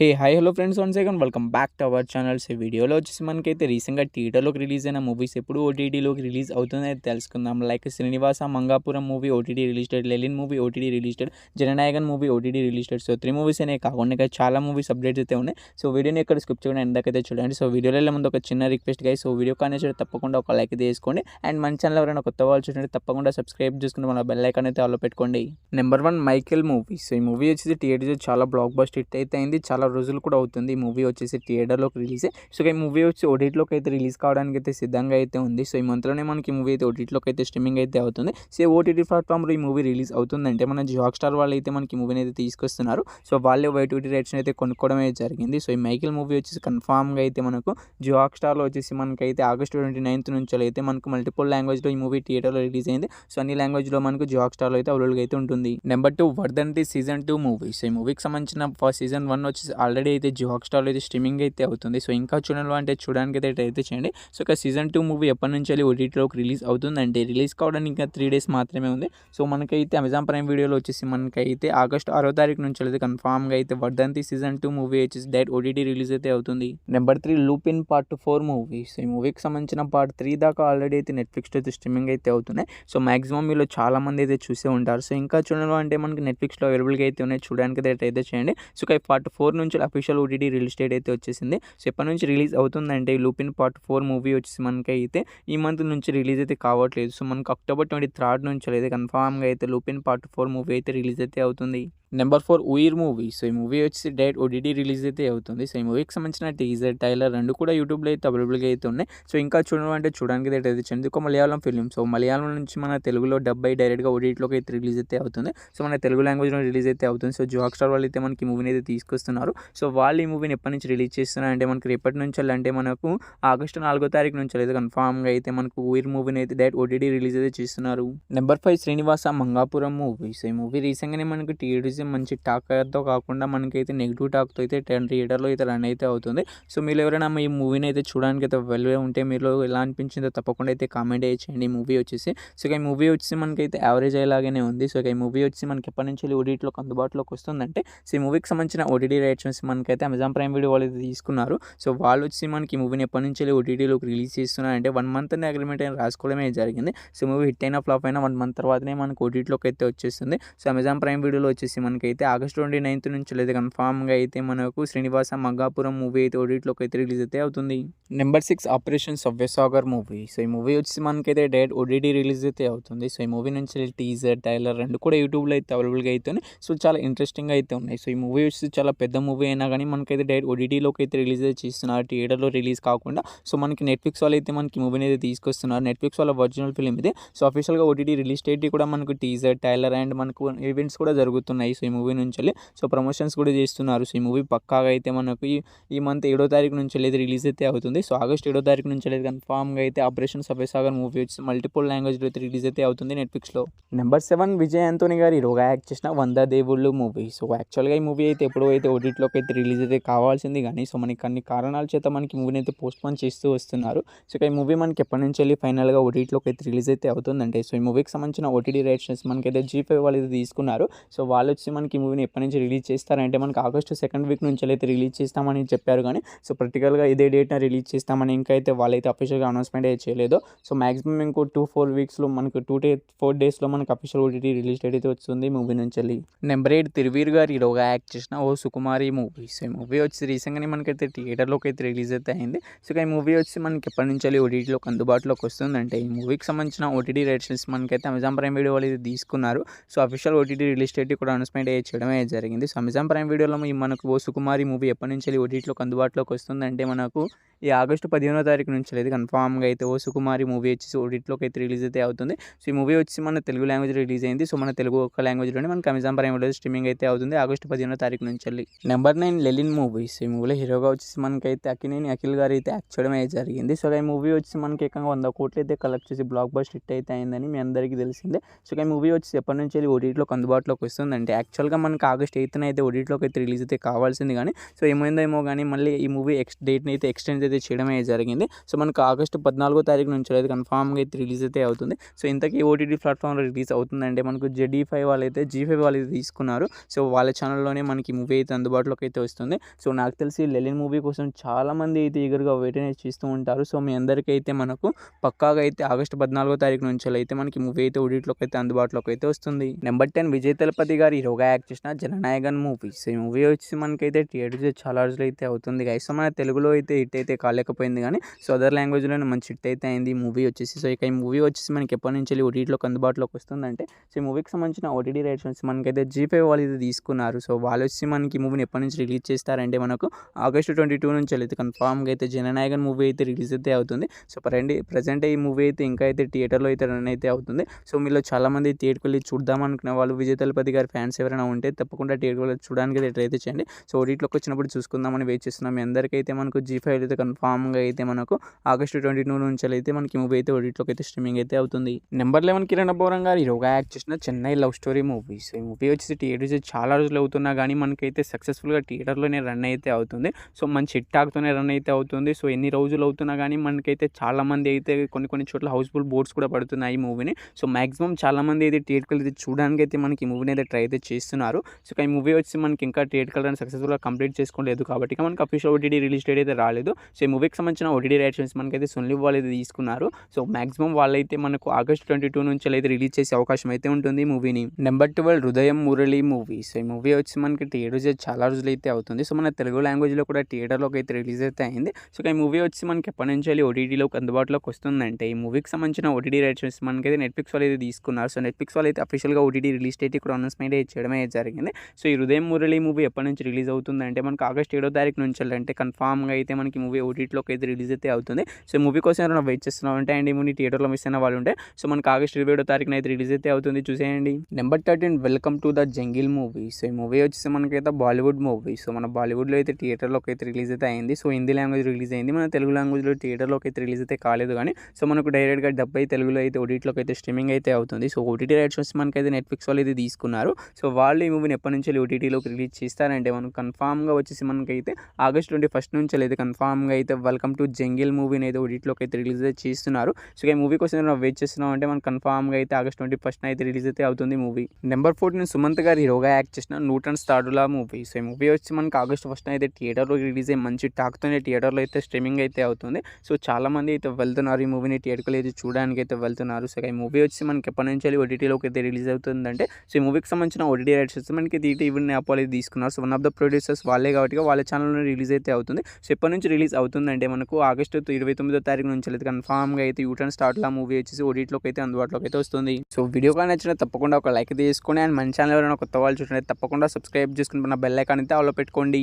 Hey hi hello friends once again welcome back to our channels. ఈ వీడియోలో వచ్చేసి మనకైతే రీసెంట్గా థియేటర్లోకి రిలీజ్ అయిన మూవీస్ ఎప్పుడు ఓటీటీలోకి రిలీజ్ అవుతుందని తెలుసుకుందాం. Like Srinivasa Mangapuram movie OTT release date, Lenin movie OTT release date, Jananayagan movie OTT release date. So 3 movies అనే కాకుండా ఇంకా చాలా మూవీస్ అప్డేట్స్ అయితే ఉన్నాయి. సో వీడియోని ఎక్కడ స్కిప్ చేయడం ఎందాకైతే చూడండి. సో వీడియోలో వెళ్ళే ముందు ఒక చిన్న రిక్వెస్ట్ గైస్, సో వీడియో కానీ తప్పకుండా ఒక లైక్ అయితే వేసుకోండి. అండ్ మన ఛానల్ ఎవరైనా కొత్త వాళ్ళు చూడండి తప్పకుండా సబ్స్క్రైబ్ చేసుకుని మన బెల్ ఐకాన్ అయితే ఆల్లో పెట్టుకోండి. Number 1 Michael movie. సో ఈ మూవీ వచ్చేసి థియేటర్లో చాలా బ్లాక్ బస్టర్ హిట్ అయితే అయింది. చాలా రోజులు కూడా అవుతుంది ఈ మూవీ వచ్చేసి థియేటర్లోకి రిలీజ్. సో ఈ మూవీ వచ్చి ఓటీటీలోకి అయితే రిలీజ్ కావడానికి అయితే సిద్ధంగా అయితే ఉంది. సో ఈ మంత్లోనే మనకి మూవీ అయితే ఓటీటీలోకి అయితే స్ట్రీమింగ్ అయితే అవుతుంది. సో ఓటీటీ ప్లాట్ఫామ్లో ఈ మూవీ రిలీజ్ అవుతుందంటే మన హాట్‌స్టార్ వాళ్ళు అయితే మనకి మూవీని అయితే తీసుకొస్తున్నారు. సో వాళ్ళే ఓటీటీ రైట్స్ని అయితే కొనుక్కోవడమే జరిగింది. సో ఈ మైకేల్ మూవీ వచ్చేసి కన్ఫామ్గా అయితే మనకు హాట్‌స్టార్లో వచ్చేసి మనకైతే ఆగస్ట్ 29 నుంచి అయితే మనకు మల్టిపుల్ లాంగ్వేజ్లో ఈ మూవీ థియేటర్లో రిలీజ్ అయింది. సో అన్ని లాంగ్వేజ్లో మనకు హాట్‌స్టార్లో అయితే అవైలబుల్గా అయితే ఉంటుంది. నెంబర్ 2 వర్ధంతి సీజన్ 2 మూవీ. సో ఈ మూవీకి సంబంధించిన సీజన్ 1 వచ్చేసి ఆల్రెడీ అయితే హాట్‌స్టార్లో అయితే స్ట్రీమింగ్ అయితే అవుతుంది. సో ఇంకా చూడాలి అంటే చూడడానికి అయితే చేయండి. సో ఇక సీజన్ 2 మూవీ ఎప్పటి నుంచి వెళ్ళి ఓటీటీలోకి రిలీజ్ అవుతుందంటే రిలీజ్ కావడానికి ఇంకా 3 డేస్ మాత్రమే ఉంది. సో మనకైతే అమెజాన్ ప్రైమ్ వీడియోలో వచ్చేసి మనకైతే ఆగస్ట్ 6వ తారీఖు నుంచి అయితే కన్ఫామ్గా అయితే వర్ధంతి సీజన్ 2 మూవీ వచ్చేసి డైరెక్ట్ ఓటీటీ రిలీజ్ అయితే అవుతుంది. Number 3 Lupin part 4 movie. So ఈ మూవీకి సంబంధించిన పార్ట్ 3 దాకా ఆల్రెడీ అయితే నెట్ఫ్లిక్స్లో అయితే స్ట్రీమింగ్ అయితే అవుతున్నాయి. సో మాక్సిమం మీలో చాలా మంది అయితే చూసే ఉంటారు. సో ఇంకా చూడాలి అంటే మనకి నెట్ఫ్లిక్స్లో అవైలబుల్గా అయితే ఉన్నాయి, చూడడానికి అయితే చేయండి. సో ఇక పార్ట్ 4 నుంచి అఫీషియల్ ఓటీటీ రిలీజ్ డేట్ అయితే వచ్చేసింది. సో ఎప్పటి నుంచి రిలీజ్ అవుతుందంటే లూపిన్ పార్ట్ 4 మూవీ వచ్చేసి మనకైతే ఈ మంత్ నుంచి రిలీజ్ అయితే కావట్లేదు. సో మనకు అక్టోబర్ 23 నుంచి అయితే కన్ఫామ్గా అయితే లూపిన్ పార్ట్ 4 మూవీ అయితే రిలీజ్ అయితే అవుతుంది. Number 4 Uyir movie. సో ఈ మూవీ వచ్చేసి డైరెక్ట్ ఓటీటీ రిలీజ్ అయితే అవుతుంది. సో ఈ మూవీకి సంబంధించిన టీజర్, ట్రైలర్ రెండు కూడా యూట్యూబ్లో అయితే అవైలబుల్గా అయితే ఉన్నాయి. సో ఇంకా చూడాలంటే చూడడానికి అయితే చెందుకు మలయాళం ఫిలిం. సో మలయాళం నుంచి మన తెలుగులో డబ్బై డైరెక్ట్గా ఓటీటీలోకి అయితే రిలీజ్ అయితే అవుతుంది. సో మన తెలుగు లాంగ్వేజ్లో రిలీజ్ అయితే అవుతుంది. సో హాట్‌స్టార్ వాళ్ళు అయితే మనకి మూవీని అయితే తీసుకొస్తున్నారు. సో వాళ్ళు ఈ మూవీని ఎప్పటి నుంచి రిలీజ్ చేస్తున్నారు అంటే మనకి రేపటి నుంచి అంటే మనకు ఆగస్టు 4వ తారీఖు నుంచి అయితే కన్ఫామ్గా అయితే మనకు ఉయిర్ మూవీని అయితే డైరెక్ట్ ఓటీటీ రిలీజ్ అయితే చేస్తున్నారు. Number 5 Srinivasa Mangapuram movie. So ఈ మూవీ రీసెంట్గానే మనకు థియేటర్స్ మంచి టాక్తో కాకుండా మనకైతే నెగిటివ్ టాక్తో అయితే థియేటర్లో అయితే రన్ అయితే అవుతుంది. సో మీరు ఎవరైనా ఈ మూవీని అయితే చూడడానికి అయితే వెళ్ళే ఉంటే మీరు ఎలా అనిపించిందో తప్పకుండా అయితే కామెంట్ చేయండి. ఈ మూవీ వచ్చేసి సో ఈ మూవీ వచ్చేసి మనకైతే యావరేజ్ అయ్యేలాగానే ఉంది. సో ఈ మూవీ వచ్చి మనకి ఎప్పటి నుంచి ఓటీటీలోకి అందుబాటులోకి వస్తుందంటే సో ఈ మూవీకి సంబంధించిన ఓటీటీ రైట్స్ మనకైతే అమెజాన్ ప్రైమ్ వీడియో వాళ్ళు అయితే తీసుకున్నారు. సో వాళ్ళు వచ్చి మనకి మూవీని ఎప్పటి నుంచి ఓటీటీలోకి రిలీజ్ చేస్తున్నారంటే 1 మంత్ అనే అగ్రిమెంట్ అయినా రాసుకోవడమే జరిగింది. సో మూవీ హిట్ అయినా ఫ్లాప్ అయినా 1 మంత్ తర్వాతనే మనకు ఓటీటీలోకి అయితే వచ్చేస్తుంది. సో అమెజాన్ ప్రైమ్ వీడియోలో వచ్చేసి మనకైతే ఆగస్ట్ 29 నుంచి అయితే కన్ఫామ్గా అయితే మనకు శ్రీనివాస మంగాపురం మూవీ అయితే ఓటీటీలోకి అయితే రిలీజ్ అయితే అవుతుంది. Number 6 operation Savyasagar movie. So ఈ మూవీ వచ్చి మనకైతే డైరెక్ట్ ఓటీటీ రిలీజ్ అయితే అవుతుంది. సో ఈ మూవీ నుంచి టీజర్, ట్రైలర్ రెండు కూడా యూట్యూబ్లో అయితే అవైలబుల్గా అయితే ఉన్నాయి. సో చాలా ఇంట్రెస్టింగ్గా అయితే ఉన్నాయి. సో ఈ మూవీ వచ్చి చాలా పెద్ద మూవీ అయినా కానీ మనకైతే డైరెక్ట్ ఓటీటీలోకి అయితే రిలీజ్ అయితే చేస్తున్నారు, థియేటర్లో రిలీజ్ కాకుండా. సో మనకి నెట్ఫ్లిక్స్ వాళ్ళు అయితే మనకి మూవీని అయితే తీసుకొస్తున్నారు. నెట్ఫ్లిక్స్ వాళ్ళ ఒరిజినల్ ఫిలిం ఇది. సో అఫీషియల్గా ఓటీటీ రిలీజ్ డేట్ కూడా మనకు టీజర్, ట్రైలర్ అండ్ మనకు ఈవెంట్స్ కూడా జరుగుతున్నాయి. సో ఈ మూవీ నుంచి సో ప్రమోషన్స్ కూడా చేస్తున్నారు. సో ఈ మూవీ పక్కాగా అయితే మనకు ఈ మంత్ 7వ తారీఖు నుంచి అయితే రిలీజ్ అయితే అవుతుంది. సో ఆగస్ట్ 7వ తారీఖు నుంచి అయితే కన్ఫామ్గా అయితే ఆపరేషన్ సవ్యసాగర్ మూవీ వచ్చి మల్టిపుల్ లాంగ్వేజ్లో అయితే రిలీజ్ అయితే అవుతుంది నెట్ఫ్లిక్స్లో. నెంబర్ 7 విజయ్ ఆంటోనీ గారు హీరోగా యాక్ట్ చేసిన 100 దేవుళ్ళు మూవీ. సో యాక్చువల్గా ఈ మూవీ అయితే ఎప్పుడో అయితే ఓటీటీలోకి అయితే రిలీజ్ అయితే కావాల్సింది కానీ సో మనకి అన్ని కారణాల చేత మనకి మూవీని అయితే పోస్ట్పోన్ చేస్తూ వస్తున్నారు. సో ఈ మూవీ మనకి ఎప్పటి నుంచి వెళ్ళి ఫైనల్గా ఓటీటీలోకి అయితే రిలీజ్ అయితే అవుతుందంటే సో ఈ మూవీకి సంబంధించిన ఓటీటీ రైట్స్ మనకైతే G5 వాళ్ళు అయితే తీసుకున్నారు. సో వాళ్ళు వచ్చి మనకి మూవీని ఎప్పటి నుంచి రిలీజ్ చేస్తారంటే మనకి ఆగస్టు 2nd వీక్ నుంచి అయితే రిలీజ్ చేస్తామని చెప్పారు కానీ సో ప్రాక్టికల్గా ఇదే డేట్న రిలీజ్ చేస్తామని ఇంకా అయితే వాళ్ళైతే అఫీషియల్గా అనౌన్స్మెంట్ అయితే చేయలేదు. సో మాక్సిమం ఇంకో 2-4 వీక్స్లో మనకు 4 డేస్లో మనకు అఫీషియల్ ఓటీటీ రిలీజ్ డేట్ అయితే వస్తుంది మూవీ నుంచి వెళ్ళి. నెంబర్ 8 తిరువీర్ గారు హీరోగా యాక్ట్ చేసిన ఓ సుకుమారి మూవీ. సో ఈ మూవీ వచ్చి రీసెంట్గానే మనకైతే థియేటర్లోకి అయితే రిలీజ్ అయితే అయింది. సో ఈ మూవీ వచ్చి మనకి ఎప్పటి నుంచి వెళ్ళి ఓటీటీలోకి అందుబాటులోకి వస్తుందంటే ఈ మూవీకి సంబంధించిన ఓటీటీ రైట్స్ మనకైతే అమెజాన్ ప్రైమ్ వీడియో వాళ్ళు అయితే తీసుకున్నారు. So official OTT release date కూడా అనౌన్స్మెంట్ చేయడమే జరిగింది. సో అమెజాన్ ప్రైమ్ వీడియోలో మనకు ఓ సుకుమారి మూవీ ఎప్పటి నుంచి ఓటీటీలోకి అందుబాటులోకి వస్తుందంటే మనకు ఈ ఆగస్టు 15వ తారీఖు నుంచి అయితే కన్ఫామ్గా అయితే ఓ సుకుమారి మూవీ వచ్చేసి ఓటీటీలోకి అయితే రిలీజ్ అయితే అవుతుంది. సో ఈ మూవీ వచ్చి మన తెలుగు లాంగ్వేజ్ రిలీజ్ అయింది. సో మన తెలుగు ఒక లాంగ్వేజ్లోనే మనకి అమెజాన్ ప్రైమ్ వీడియో స్ట్రీమింగ్ అయితే అవుతుంది ఆగస్టు 15వ తారీఖు నుంచి వెళ్ళి. Number 9 Lenin movies. ఈ మూవీలో హీరోగా వచ్చేసి మనకైతే అక్కినేని అఖిల్ గారు అయితే యాక్ట్ చేయడం అయితే జరిగింది. సో ఈ మూవీ వచ్చి మనకి ఏకంగా 100 కోట్లు అయితే కలెక్ట్ చేసి బ్లాక్ బస్టర్ హిట్ అయితే అయిందని మీ అందరికీ తెలిసిందే. సో ఈ మూవీ వచ్చి ఎప్పటి నుంచి వెళ్ళి ఓటీటీలోకి అందుబాటులోకి వస్తుందంటే యాక్చువల్గా మనకి ఆగస్ట్ 8న అయితే ఓటీటీలోకి అయితే రిలీజ్ అయితే కావాల్సింది కానీ సో ఏమైందేమో కానీ మళ్ళీ ఈ మూవీ డేట్ని అయితే ఎక్స్టెండ్ అయితే అయితే చేయడమే జరిగింది. సో మనకు ఆగస్టు 14వ తారీఖు నుంచి అయితే కన్ఫామ్గా అయితే రిలీజ్ అయితే అవుతుంది. సో ఇంతకీ ఓటీటీ ప్లాట్ఫామ్లో రిలీజ్ అవుతుందంటే మనకు జీ5 వాళ్ళైతే తీసుకున్నారు. సో వాళ్ళ ఛానల్లోనే మనకి మూవీ అయితే అందుబాటులోకి అయితే వస్తుంది. సో నాకు తెలిసి లెలిన్ మూవీ కోసం చాలామంది అయితే ఈగర్గా వెయిట్ అనేది చేస్తూ ఉంటారు. సో మీ అందరికీ అయితే మనకు పక్కాగా అయితే ఆగస్టు 14వ తారీఖు నుంచి అయితే మనకి మూవీ అయితే ఓటీటీలోకి అయితే అందుబాటులోకి అయితే వస్తుంది. నెంబర్ 10 విజయ్ తలపతి గారు హీరోగా యాక్ట్ చేసిన జననాయకన్ మూవీ. సో ఈ మూవీ వచ్చి మనకైతే థియేటర్స్ చాలా రోజులు అయితే అవుతుంది గైస్. సో మన తెలుగులో అయితే హిట్ అయితే కాలేకపోయింది కానీ సో అదర్ లాంగ్వేజ్లోనే మంచి హిట్ అయితే అయింది ఈ మూవీ వచ్చేసి. సో ఇక ఈ మూవీ వచ్చేసి మనకి ఎప్పటి నుంచి వెళ్ళి ఓటీటీలోకి అందుబాటులోకి వస్తుందంటే సో ఈ మూవీకి సంబంధించిన ఓటీటీ రైట్స్ వచ్చి మనకైతే జీ5 వాళ్ళు ఇది తీసుకున్నారు. సో వాళ్ళు వచ్చి మనకి మూవీని ఎప్పటి నుంచి రిలీజ్ చేస్తారంటే మనకు ఆగస్టు 22 నుంచి అయితే కన్ఫామ్గా అయితే జననాయకన్ మూవీ అయితే రిలీజ్ అయితే అవుతుంది. సో ప్రజెంట్ ఈ మూవీ అయితే ఇంకా అయితే థియేటర్లో అయితే రన్ అయితే అవుతుంది. సో మీలో చాలామంది థియేటర్కి వెళ్ళి చూద్దాం అనుకునే వాళ్ళు విజయ్ తలపతి గారి ఫ్యాన్స్ ఎవరైనా ఉంటే తప్పకుండా థియేటర్కి వెళ్ళి చూడడానికి అయితే ట్రై అయితే చేయండి. సో ఓటీటీలోకి వచ్చినప్పుడు చూసుకుందామని వెయిట్ చేస్తున్నాం. మీ అందరికైతే మనకు జీ5 అయితే కన్ఫామ్గా అయితే మనకు ఆగస్టు 22 నుంచి అయితే మనకి మూవీ అయితే ఓటీటీలోకి అయితే స్ట్రీమింగ్ అయితే అవుతుంది. నెంబర్ 11 కిరణ్ అబ్బవరం గారు హీరోగా యాక్ట్ చేసిన Chennai love story movie. So ఈ మూవీ వచ్చేసి థియేటర్స్ చాలా రోజులు అవుతున్నా కానీ మనకైతే సక్సెస్ఫుల్గా థియేటర్లోనే రన్ అయితే అవుతుంది. సో మంచి హిట్ టాక్తోనే రన్ అయితే అవుతుంది. సో ఎన్ని రోజులు అవుతున్నా కానీ మనకైతే చాలామంది అయితే కొన్ని చోట్ల హౌస్ఫుల్ బోర్డ్స్ కూడా పడుతున్నాయి ఈ మూవీని. సో మాక్సిమం చాలామంది అయితే థియేటర్కి అయితే చూడడానికి అయితే మనకి ఈ మూవీని అయితే ట్రై అయితే చేస్తున్నారు. సో ఈ మూవీ వచ్చి మనకి ఇంకా థియేటర్ రన్ సక్సెస్ఫుల్గా కంప్లీట్ చేసుకోలేదు కాబట్టి మనకి అఫీషియల్ ఓటీటీ రిలీజ్ డేట్ అయితే రాలేదు. సో ఈ మూవీకి సంబంధించిన ఓటీటీ రైట్స్ మనకైతే సోనీ వాళ్ళు అయితే తీసుకున్నారు. సో మాక్సిమం వాళ్ళైతే మనకు ఆగస్ట్ 22 నుంచి అయితే రిలీజ్ చేసే అవకాశం అయితే ఉంటుంది ఈ మూవీని. నెంబర్ 12 హృదయం మురళి మూవీ. సో ఈ మూవీ వచ్చి మనకి థియేటర్స్ చాలా రోజులు అయితే అవుతుంది. సో మన తెలుగు లాంగ్వేజ్లో కూడా థియేటర్లోకి అయితే రిలీజ్ అయితే అయింది. సో ఈ మూవీ వచ్చి మనకి ఎప్పటి నుంచి వెళ్ళి ఓటీటీలోకి అందుబాటులోకి వస్తుందంటే ఈ మూవీకి సంబంధించిన ఓటీటీ రైట్స్ మనకైతే నెట్ఫ్లిక్స్ వాళ్ళు అయితే తీసుకున్నారు. సో నెట్ఫ్లిక్స్ వాళ్ళు అయితే అఫీషియల్గా ఓటీటీ రిలీజ్ డేట్ కూడా అనౌన్స్మెంట్ చేయడమే జరిగింది. సో ఈ హృదయం మురళి మూవీ ఎప్పటి నుంచి రిలీజ్ అవుతుందంటే మనకు ఆగస్ట్ 7వ తారీఖు నుంచి అంటే కన్ఫామ్గా అయితే మనకి మూవీ ఓటీటీలోకి అయితే రిలీజ్ అయితే అవుతుంది. సో ఈ మూవీ కోసం ఎవరైనా వెయిట్ చేస్తున్నాం అంటే అండ్ ఈ మూవీ థియేటర్లో మిస్ అయిన వాళ్ళు ఉంటే సో మనకు ఆగస్ట్ 27వ తారీఖున అయితే రిలీజ్ అయితే అవుతుంది, చూసేయండి. Number 13 welcome to the jungle movie. So ఈ మూవీ వచ్చేసి మనకైతే బాలీవుడ్ మూవీ. సో మన బాలీవుడ్లో అయితే థియేటర్లోకి అయితే రిలీజ్ అయితే అయింది. సో హిందీ లాంగ్వేజ్ రిలీజ్ అయింది. మన తెలుగు లాంగ్వేజ్లో థియేటర్లోకి అయితే రిలీజ్ అయితే కాలేదు కానీ సో మనకు డైరెక్ట్గా డబ్బై తెలుగులో అయితే ఓటీటీలోకి అయితే స్ట్రీమింగ్ అయితే అవుతుంది. సో ఓటీటీ రైట్స్ వచ్చి మనకైతే నెట్ఫ్లిక్స్ వాళ్ళు అయితే తీసుకున్నారు. సో వాళ్ళు ఈ మూవీని ఎప్పటి నుంచి ఓటీటీలోకి రిలీజ్ చేస్తారంటే మనకు కన్ఫామ్గా వచ్చేసి మనకైతే ఆగస్ట్ 21 నుంచి అయితే కన్ఫామ్గా అయితే వెల్కమ్ టు జంగిల్ మూవీని అయితే ఓటీటీలోకి అయితే రిలీజ్ అయితే చేస్తున్నారు. సో ఈ మూవీ కోసం మనం వెయిట్ చేస్తున్నాం అంటే మనకు కన్ఫామ్గా అయితే ఆగస్ట్ 21 అయితే రిలీజ్ అయితే అవుతుంది మూవీ. నెంబర్ 14 సుమంత్ గారు హీరోగా యాక్ట్ చేసిన న్యూటన్ స్టార్డులా మూవీ. సో ఈ మూవీ వచ్చి మనకు ఆగస్ట్ 1 అయితే థియేటర్లో రిలీజ్ అయ్యి మంచి టాక్తోనే థియేటర్లో అయితే స్ట్రీమింగ్ అయితే అవుతుంది. సో చాలామంది అయితే వెళ్తున్నారు ఈ మూవీని థియేటర్లో అయితే చూడడానికి అయితే వెళ్తున్నారు. సో ఈ మూవీ వచ్చి మనకి ఎప్పటి నుంచి ఓటీటీలోకి అయితే రిలీజ్ అవుతుందంటే సో ఈ మూవీకి సంబంధించిన ఓటీటీ రైట్స్ వచ్చి మనకి ఈటీవీ యాప్ వాళ్ళు తీసుకున్నారు. So one of the producers వాళ్ళే కాబట్టి వాళ్ళ ఛానల్లో రిలీజ్ అయితే అవుతుంది. సో ఎప్పటి నుంచి రిలీజ్ అవుతుందంటే మనకు ఆగస్టు 29వ తారీఖు నుంచి అయితే కన్ఫామ్గా అయితే న్యూటన్ స్టార్డులా మూవీ వచ్చేసి ఓటీటీలోకి అయితే అందుబాటులోకి అయితే వస్తుంది. సో వీడియో కానీ నచ్చిన తప్పకుండా ఒక లైక్ తీసుకోండి అండ్ మన ఛానల్ ఎవరైనా కొత్త వాళ్ళు చూడండి తప్పకుండా సబ్స్క్రైబ్ చేసుకుని మన బెల్ ఐకాన్ అయితే ఆల్లో పెట్టుకోండి.